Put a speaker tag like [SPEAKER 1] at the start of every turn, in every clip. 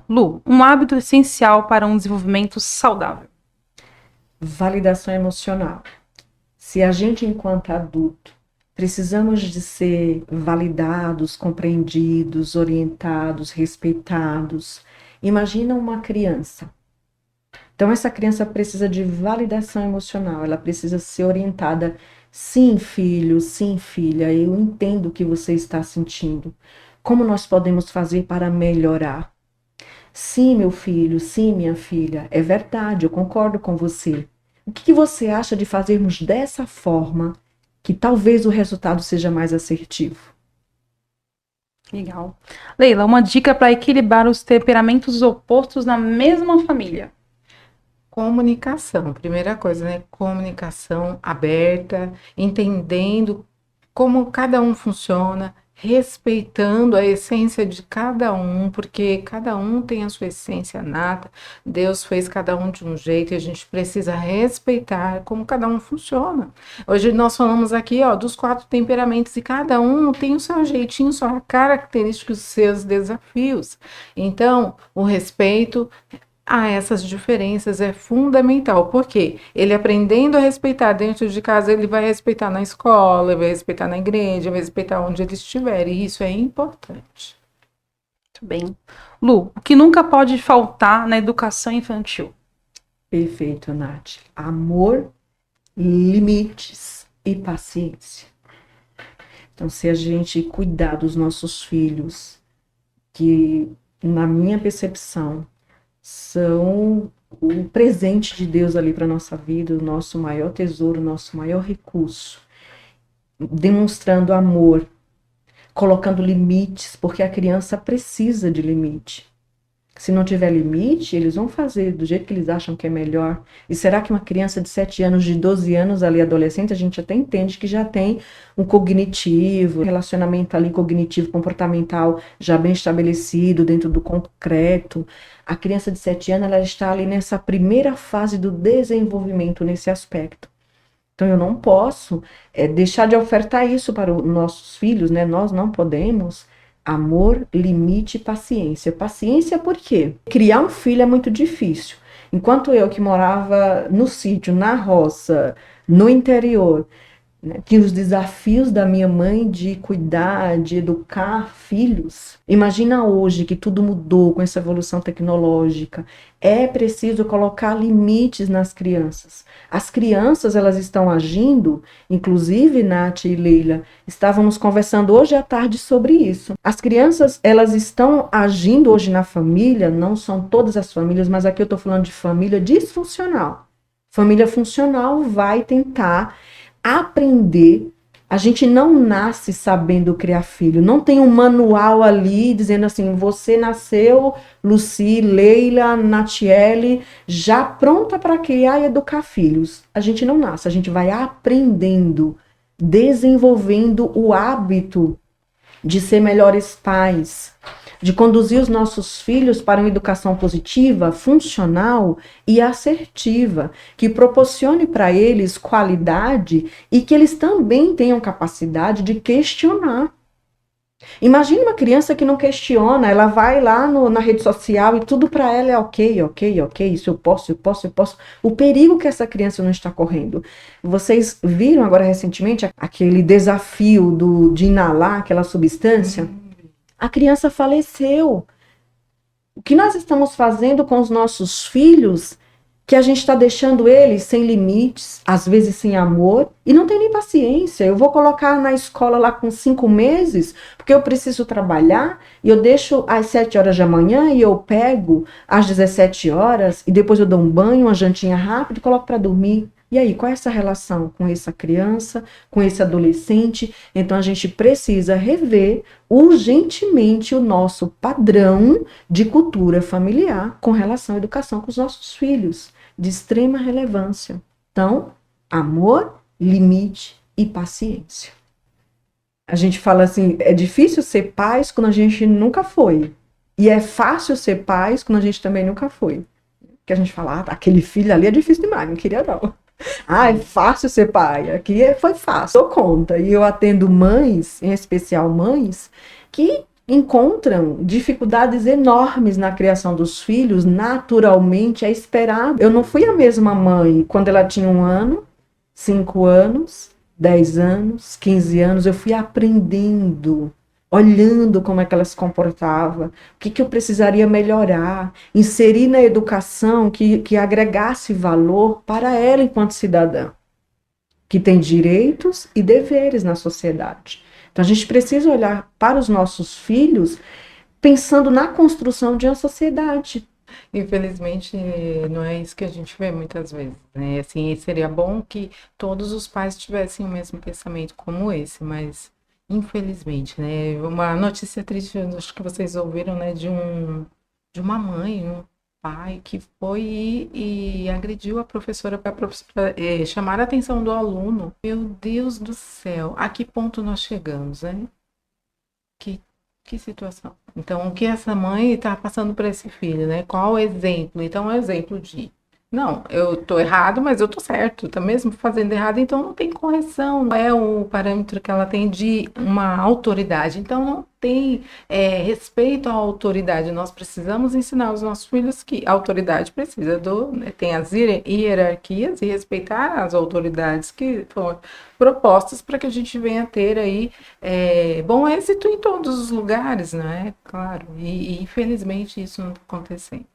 [SPEAKER 1] Lu, um hábito essencial para um desenvolvimento saudável.
[SPEAKER 2] Validação emocional. Se a gente, enquanto adulto, precisamos de ser validados, compreendidos, orientados, respeitados, imagina uma criança. Então, essa criança precisa de validação emocional, ela precisa ser orientada. Sim, filho, sim, filha, eu entendo o que você está sentindo. Como nós podemos fazer para melhorar? Sim, meu filho, sim, minha filha, é verdade, eu concordo com você. O que você acha de fazermos dessa forma, que talvez o resultado seja mais assertivo?
[SPEAKER 1] Legal. Leila, uma dica para equilibrar os temperamentos opostos na mesma família.
[SPEAKER 3] Comunicação, primeira coisa, né? Comunicação aberta, entendendo como cada um funciona, respeitando a essência de cada um, porque cada um tem a sua essência nata. Deus fez cada um de um jeito e a gente precisa respeitar como cada um funciona. Hoje nós falamos aqui, ó, dos 4 temperamentos e cada um tem o seu jeitinho, sua característica, os seus desafios. Então, o respeito essas diferenças é fundamental, porque ele aprendendo a respeitar dentro de casa, ele vai respeitar na escola, ele vai respeitar na igreja, vai respeitar onde ele estiver, e isso é importante.
[SPEAKER 1] Muito bem. Lu, o que nunca pode faltar na educação infantil?
[SPEAKER 2] Perfeito, Nath. Amor, limites e paciência. Então, se a gente cuidar dos nossos filhos, que na minha percepção são o presente de Deus ali para a nossa vida, o nosso maior tesouro, o nosso maior recurso, demonstrando amor, colocando limites, porque a criança precisa de limite. Se não tiver limite, eles vão fazer do jeito que eles acham que é melhor. E será que uma criança de 7 anos, de 12 anos, ali adolescente, a gente até entende que já tem um cognitivo, relacionamento ali cognitivo, comportamental já bem estabelecido dentro do concreto. A criança de 7 anos, ela está ali nessa primeira fase do desenvolvimento nesse aspecto. Então, eu não posso deixar de ofertar isso para os nossos filhos, né? Nós não podemos. Amor, limite e paciência. Paciência por quê? Criar um filho é muito difícil. Enquanto eu que morava no sítio, na roça, no interior, né, tinha os desafios da minha mãe de cuidar, de educar filhos. Imagina hoje que tudo mudou com essa evolução tecnológica. É preciso colocar limites nas crianças. As crianças, elas estão agindo, inclusive, Nath e Leila, estávamos conversando hoje à tarde sobre isso. As crianças, elas estão agindo hoje na família, não são todas as famílias, mas aqui eu estou falando de família disfuncional. Família funcional vai tentar aprender. A gente não nasce sabendo criar filho. Não tem um manual ali dizendo assim, você nasceu, Lucy, Leila, Natiele, já pronta para criar e educar filhos. A gente não nasce, a gente vai aprendendo, desenvolvendo o hábito de ser melhores pais, de conduzir os nossos filhos para uma educação positiva, funcional e assertiva, que proporcione para eles qualidade e que eles também tenham capacidade de questionar. Imagine uma criança que não questiona, ela vai lá na rede social e tudo para ela é ok, ok, ok, isso eu posso, eu posso, eu posso. O perigo que essa criança não está correndo. Vocês viram agora recentemente aquele desafio de inalar aquela substância? A criança faleceu. O que nós estamos fazendo com os nossos filhos, que a gente está deixando eles sem limites, às vezes sem amor, e não tem nem paciência. Eu vou colocar na escola lá com 5 meses, porque eu preciso trabalhar, e eu deixo às 7 horas da manhã, e eu pego às 17 horas, e depois eu dou um banho, uma jantinha rápida, e coloco para dormir. E aí, qual é essa relação com essa criança, com esse adolescente? Então, a gente precisa rever urgentemente o nosso padrão de cultura familiar com relação à educação com os nossos filhos, de extrema relevância. Então, amor, limite e paciência. A gente fala assim, é difícil ser pais quando a gente nunca foi. E é fácil ser pais quando a gente também nunca foi. Que a gente fala, aquele filho ali é difícil demais, não queria não. É fácil ser pai, aqui foi fácil, dou conta. E eu atendo mães, em especial mães, que encontram dificuldades enormes na criação dos filhos, naturalmente é esperado. Eu não fui a mesma mãe quando ela tinha 1 ano, 5 anos, 10 anos, 15 anos, eu fui aprendendo, olhando como é que ela se comportava, o que eu precisaria melhorar, inserir na educação que agregasse valor para ela enquanto cidadã, que tem direitos e deveres na sociedade. Então a gente precisa olhar para os nossos filhos pensando na construção de uma sociedade.
[SPEAKER 3] Infelizmente, não é isso que a gente vê muitas vezes, né? Assim, seria bom que todos os pais tivessem o mesmo pensamento como esse, mas infelizmente, né? Uma notícia triste, eu acho que vocês ouviram, né? De uma mãe, um pai que foi e agrediu a professora para chamar a atenção do aluno. Meu Deus do céu, a que ponto nós chegamos, né? Que situação. Então, o que essa mãe está passando para esse filho, né? Qual o exemplo? Então, é um exemplo de, não, eu estou errado, mas eu estou certo. Está mesmo fazendo errado, então não tem correção. Não é o parâmetro que ela tem de uma autoridade. Então, não tem respeito à autoridade. Nós precisamos ensinar os nossos filhos que a autoridade precisa tem as hierarquias e respeitar as autoridades que foram propostas para que a gente venha ter aí bom êxito em todos os lugares, não é? Claro. E infelizmente isso não está acontecendo.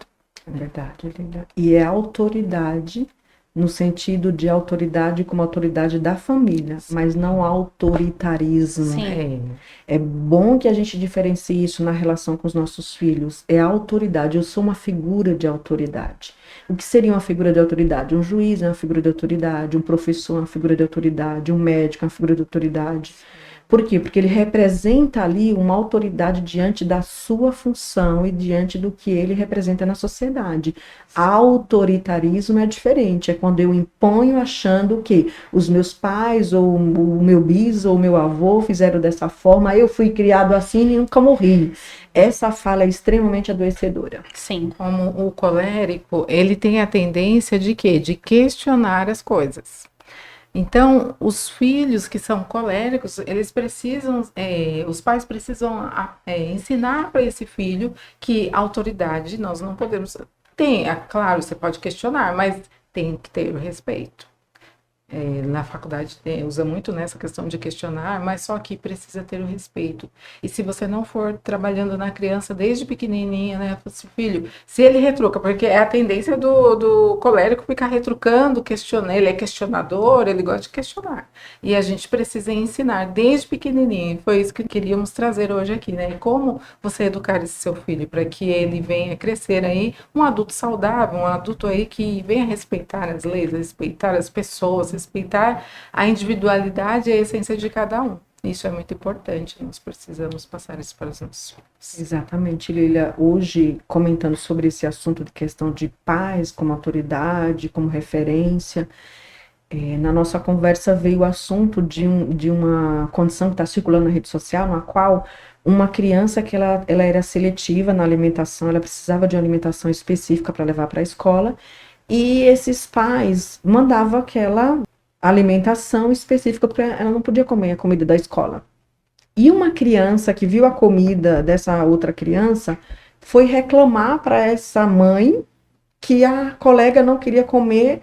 [SPEAKER 2] É verdade, Linda. E é autoridade no sentido de autoridade como autoridade da família, mas não autoritarismo.
[SPEAKER 1] Sim.
[SPEAKER 2] É bom que a gente diferencie isso na relação com os nossos filhos. É autoridade, eu sou uma figura de autoridade. O que seria uma figura de autoridade? Um juiz é uma figura de autoridade, um professor é uma figura de autoridade, um médico é uma figura de autoridade. Por quê? Porque ele representa ali uma autoridade diante da sua função e diante do que ele representa na sociedade. Autoritarismo é diferente, é quando eu imponho achando que os meus pais, ou o meu bis, ou o meu avô fizeram dessa forma, eu fui criado assim e nunca morri. Essa fala é extremamente adoecedora.
[SPEAKER 1] Sim.
[SPEAKER 3] Como o colérico, ele tem a tendência de quê? De questionar as coisas. Então, os filhos que são coléricos, eles precisam, os pais precisam ensinar para esse filho que autoridade nós não podemos. Claro, você pode questionar, mas tem que ter o respeito. Na faculdade usa muito nessa questão de questionar, mas só que precisa ter o respeito. E se você não for trabalhando na criança desde pequenininha, né, filho, se ele retruca, porque é a tendência do colérico ficar retrucando, questionando, ele é questionador, ele gosta de questionar. E a gente precisa ensinar desde pequenininho, foi isso que queríamos trazer hoje aqui, né? Como você educar esse seu filho para que ele venha crescer aí um adulto saudável, um adulto aí que venha respeitar as leis, respeitar as pessoas, respeitar a individualidade e a essência de cada um. Isso é muito importante, nós precisamos passar isso para os nossos filhos.
[SPEAKER 2] Exatamente, Lília. Hoje, comentando sobre esse assunto de questão de pais como autoridade, como referência, na nossa conversa veio o assunto de uma condição que está circulando na rede social, na qual uma criança que ela era seletiva na alimentação, ela precisava de uma alimentação específica para levar para a escola, e esses pais mandavam aquela alimentação específica, porque ela não podia comer a comida da escola. E uma criança que viu a comida dessa outra criança foi reclamar para essa mãe que a colega não queria comer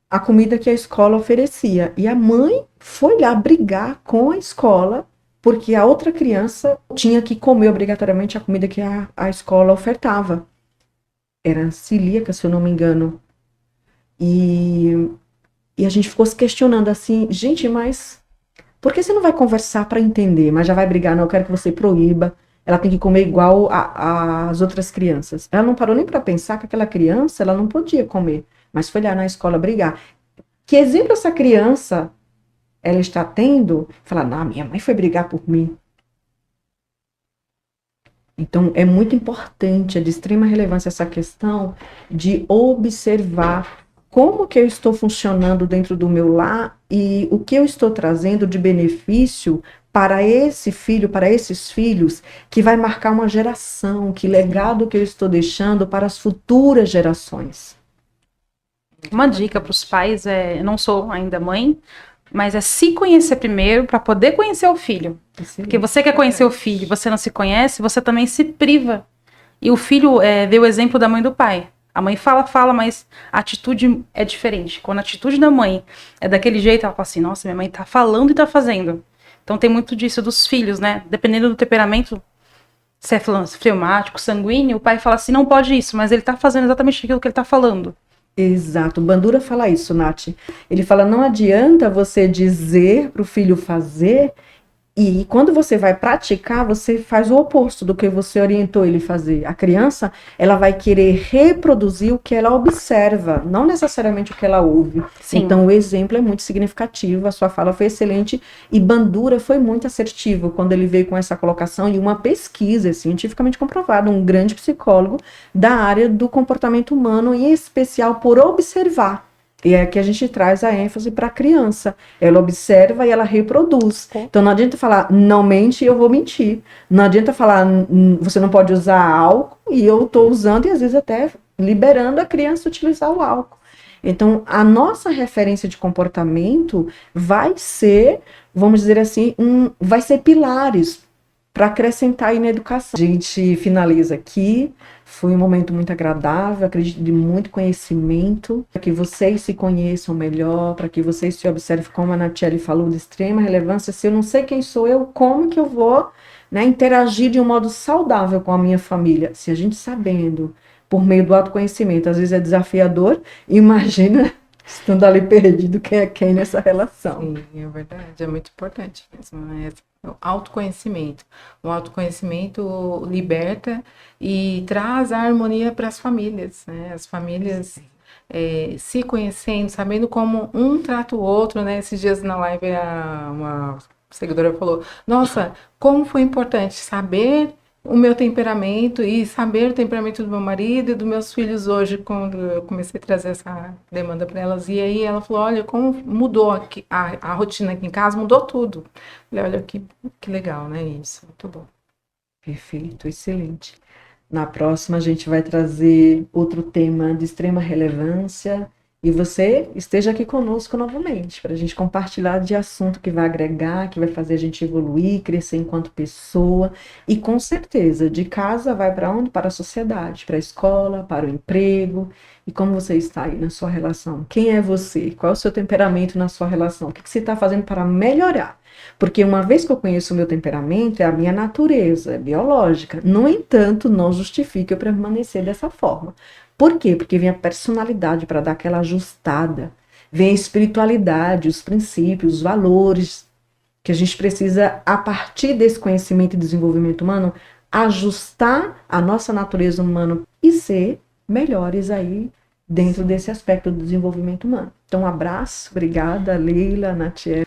[SPEAKER 2] a comida que a escola oferecia. E a mãe foi lá brigar com a escola, porque a outra criança tinha que comer obrigatoriamente a comida que a escola ofertava. Era celíaca, se eu não me engano. E a gente ficou se questionando assim, gente, mas por que você não vai conversar para entender, mas já vai brigar? Não, eu quero que você proíba, ela tem que comer igual às outras crianças. Ela não parou nem para pensar que aquela criança, ela não podia comer, mas foi lá na escola brigar. Que exemplo essa criança, ela está tendo? Falar, não, minha mãe foi brigar por mim. Então, é muito importante, é de extrema relevância essa questão de observar como que eu estou funcionando dentro do meu lar e o que eu estou trazendo de benefício para esse filho, para esses filhos, que vai marcar uma geração, que legado que eu estou deixando para as futuras gerações.
[SPEAKER 1] Uma dica para os pais, eu não sou ainda mãe, mas é se conhecer primeiro para poder conhecer o filho. Porque você quer conhecer o filho, você não se conhece, você também se priva. E o filho vê o exemplo da mãe e do pai. A mãe fala, mas a atitude é diferente. Quando a atitude da mãe é daquele jeito, ela fala assim, nossa, minha mãe tá falando e tá fazendo. Então tem muito disso dos filhos, né? Dependendo do temperamento, se é fleumático, sanguíneo, o pai fala assim, não pode isso, mas ele tá fazendo exatamente aquilo que ele tá falando.
[SPEAKER 2] Exato, o Bandura fala isso, Nath. Ele fala, não adianta você dizer para o filho fazer e quando você vai praticar, você faz o oposto do que você orientou ele fazer. A criança, ela vai querer reproduzir o que ela observa, não necessariamente o que ela ouve.
[SPEAKER 1] Sim.
[SPEAKER 2] Então, o exemplo é muito significativo, a sua fala foi excelente e Bandura foi muito assertivo quando ele veio com essa colocação e uma pesquisa cientificamente comprovada, um grande psicólogo da área do comportamento humano, em especial por observar. E é que a gente traz a ênfase para a criança. Ela observa e ela reproduz. Então não adianta falar, não mente e eu vou mentir. Não adianta falar, você não pode usar álcool e eu estou usando e às vezes até liberando a criança utilizar o álcool. Então a nossa referência de comportamento vai ser, vamos dizer assim, vai ser pilares para acrescentar aí na educação. A gente finaliza aqui. Foi um momento muito agradável, acredito de muito conhecimento, para que vocês se conheçam melhor, para que vocês se observem, como a Nathalie falou, de extrema relevância. Se eu não sei quem sou eu, como que eu vou, né, interagir de um modo saudável com a minha família? Se a gente sabendo, por meio do autoconhecimento, às vezes é desafiador, imagina estando ali perdido quem é quem nessa relação.
[SPEAKER 3] Sim, é verdade, é muito importante mesmo, né? O autoconhecimento. O autoconhecimento liberta e traz a harmonia para as famílias, né? As famílias se conhecendo, sabendo como um trata o outro, né? Esses dias na live uma seguidora falou, nossa, como foi importante saber o meu temperamento e saber o temperamento do meu marido e dos meus filhos hoje, quando eu comecei a trazer essa demanda para elas. E aí ela falou, olha, como mudou aqui, a rotina aqui em casa, mudou tudo. Eu falei, olha que legal, né, isso, muito bom.
[SPEAKER 2] Perfeito, excelente. Na próxima a gente vai trazer outro tema de extrema relevância e você esteja aqui conosco novamente para a gente compartilhar de assunto que vai agregar, que vai fazer a gente evoluir, crescer enquanto pessoa e com certeza de casa vai para onde? Para a sociedade, para a escola, para o emprego. E como você está aí na sua relação? Quem é você? Qual é o seu temperamento na sua relação? O que você está fazendo para melhorar? Porque uma vez que eu conheço o meu temperamento, é a minha natureza, é biológica. No entanto, não justifica eu permanecer dessa forma. Por quê? Porque vem a personalidade para dar aquela ajustada. Vem a espiritualidade, os princípios, os valores que a gente precisa, a partir desse conhecimento e desenvolvimento humano, ajustar a nossa natureza humana e ser melhores aí dentro desse aspecto do desenvolvimento humano. Então, um abraço, obrigada, Leila, Nathalie.